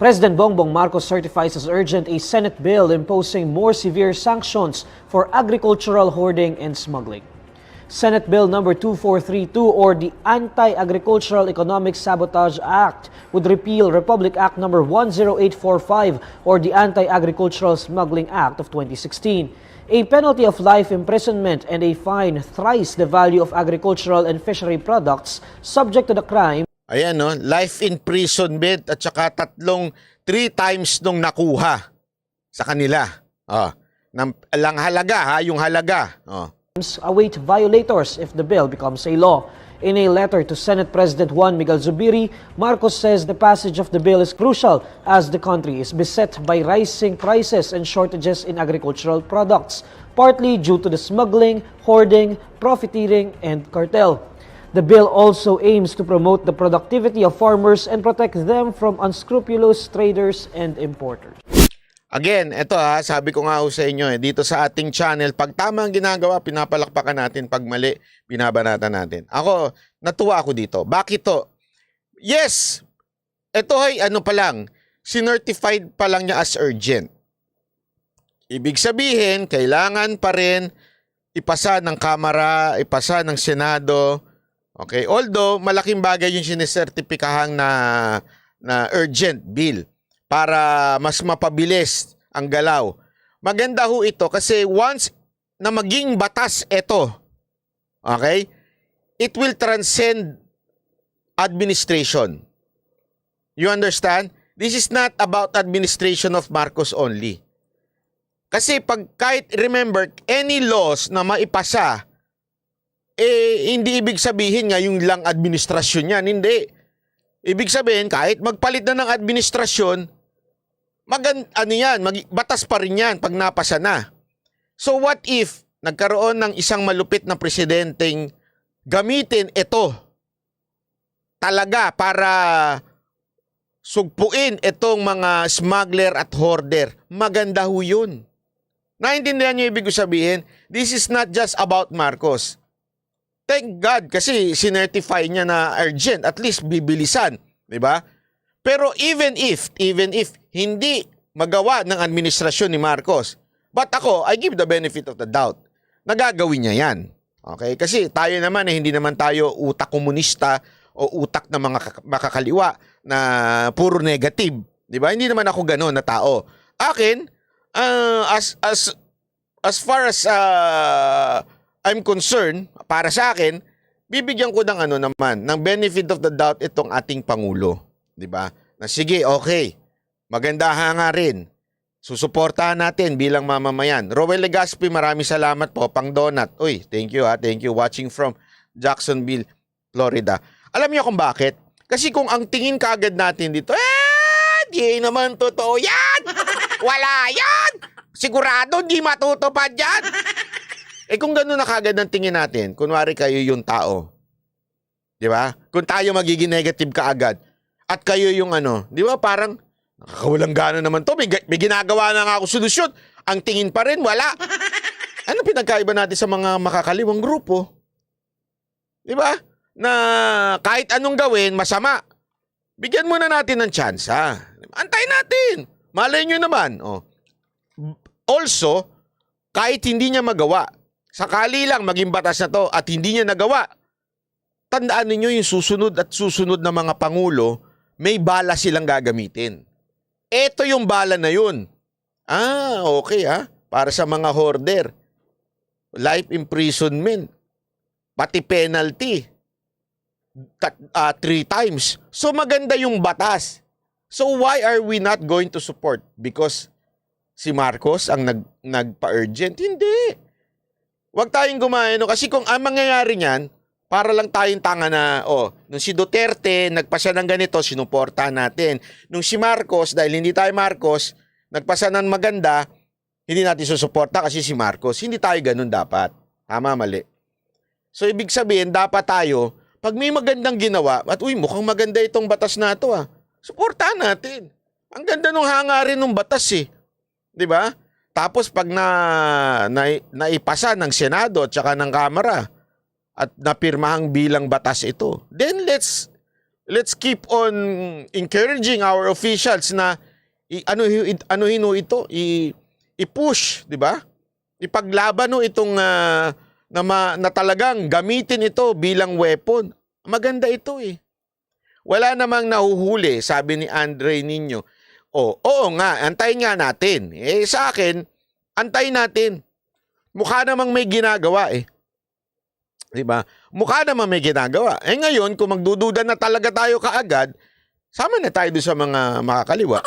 President Bongbong Marcos certifies as urgent a Senate bill imposing more severe sanctions for agricultural hoarding and smuggling. Senate Bill number 2432 or the Anti-Agricultural Economic Sabotage Act would repeal Republic Act number 10845 or the Anti-Agricultural Smuggling Act of 2016. A penalty of life imprisonment and a fine thrice the value of agricultural and fishery products subject to the crime. Ayan, no? Life imprisonment at saka 3 times nung nakuha sa kanila. Lang halaga, ha? Yung halaga. Await violators if the bill becomes a law. In a letter to Senate President Juan Miguel Zubiri, Marcos says the passage of the bill is crucial as the country is beset by rising prices and shortages in agricultural products, partly due to the smuggling, hoarding, profiteering, and cartel. The bill also aims to promote the productivity of farmers and protect them from unscrupulous traders and importers. Again, ito sabi ko nga sa inyo dito sa ating channel, pag tama ang ginagawa, pinapalakpakan natin, pag mali, binabanatan natin. Ako, natuwa ako dito. Bakit to? Yes, ito ay ano pa lang, sinertified pa lang niya as urgent. Ibig sabihin, kailangan pa rin ipasa ng Kamara, ipasa ng Senado. Okay, although malaking bagay yung sinisertipikahang na urgent bill para mas mapabilis ang galaw. Maganda ho ito kasi once na maging batas ito, okay, it will transcend administration. You understand? This is not about administration of Marcos only. Kasi kahit remember, any laws na maipasa, hindi ibig sabihin nga yung lang administrasyon yan. Hindi. Ibig sabihin, kahit magpalit na ng administrasyon, batas pa rin yan pag napasa na. So what if nagkaroon ng isang malupit na presidenteng gamitin ito talaga para sugpuin itong mga smuggler at hoarder? Maganda ho yun. Naintindihan niyo ibig sabihin? This is not just about Marcos. Thank God kasi sinertify niya na urgent, at least bibilisan, di ba? Pero even if hindi magawa ng administrasyon ni Marcos, but ako, I give the benefit of the doubt, nagagawin niya yan. Okay? Kasi tayo naman, hindi naman tayo utak komunista o utak na mga makakaliwa na puro negative. Di ba? Hindi naman ako gano'n na tao. Akin, as far as I'm concerned, para sa akin, bibigyan ko ng ng benefit of the doubt itong ating Pangulo. 'Di ba? Na sige, okay. Maganda nga rin. Susuportahan natin bilang mamamayan. Rowel Legaspi, maraming salamat po, pang donut. Uy, thank you Thank you. Watching from Jacksonville, Florida. Alam niyo kung bakit? Kasi kung ang tingin kaagad natin dito, di naman totoo yan! Wala yan! Sigurado di matutupad yan! Kung gano'n na kagad ang tingin natin, kunwari kayo yung tao, di ba? Kung tayo magiging negative kaagad, at kayo yung di ba parang, nakakawalang gana naman to, may ginagawa na nga ako solusyon, ang tingin pa rin, wala. Ano pinagkaiba natin sa mga makakaliwang grupo? Di ba? Na kahit anong gawin, masama. Bigyan muna natin ng tsansa. Antay natin. Malay nyo naman. Also, kahit hindi niya magawa, sakali lang maging batas na to at hindi niya nagawa, tandaan ninyo yung susunod at susunod na mga pangulo, may bala silang gagamitin. Ito yung bala na yun. Okay para sa mga hoarder. Life imprisonment. Pati penalty. 3 times. So maganda yung batas. So why are we not going to support? Because si Marcos ang nagpa-urgent? Hindi. Huwag tayong gumayon. Kasi kung ang mangyayari niyan, para lang tayong tanga na, nung si Duterte, nagpasa ng ganito, sinuportahan natin. Nung si Marcos, dahil hindi tayo Marcos, nagpasa ng maganda, hindi natin susuporta kasi si Marcos. Hindi tayo ganun dapat. Tama, mali. So, ibig sabihin, dapat tayo, pag may magandang ginawa, at mukhang maganda itong batas na ito, suportahan natin. Ang ganda nung hangarin ng batas Di ba? Tapos pag naipasa ng Senado at saka ng Kamara at napirmahang bilang batas ito, then let's let's keep on encouraging our officials na i-push, di ba? Ipaglaban itong na talagang gamitin ito bilang weapon. Maganda ito eh. Wala namang nahuhuli, sabi ni Andre Nino. Oo nga, antayin nga natin. Sa akin, antayin natin. Mukha namang may ginagawa eh. Diba? Mukha naman may ginagawa. Ngayon, kung magdududa na talaga tayo kaagad, sama na tayo doon sa mga makakaliwa.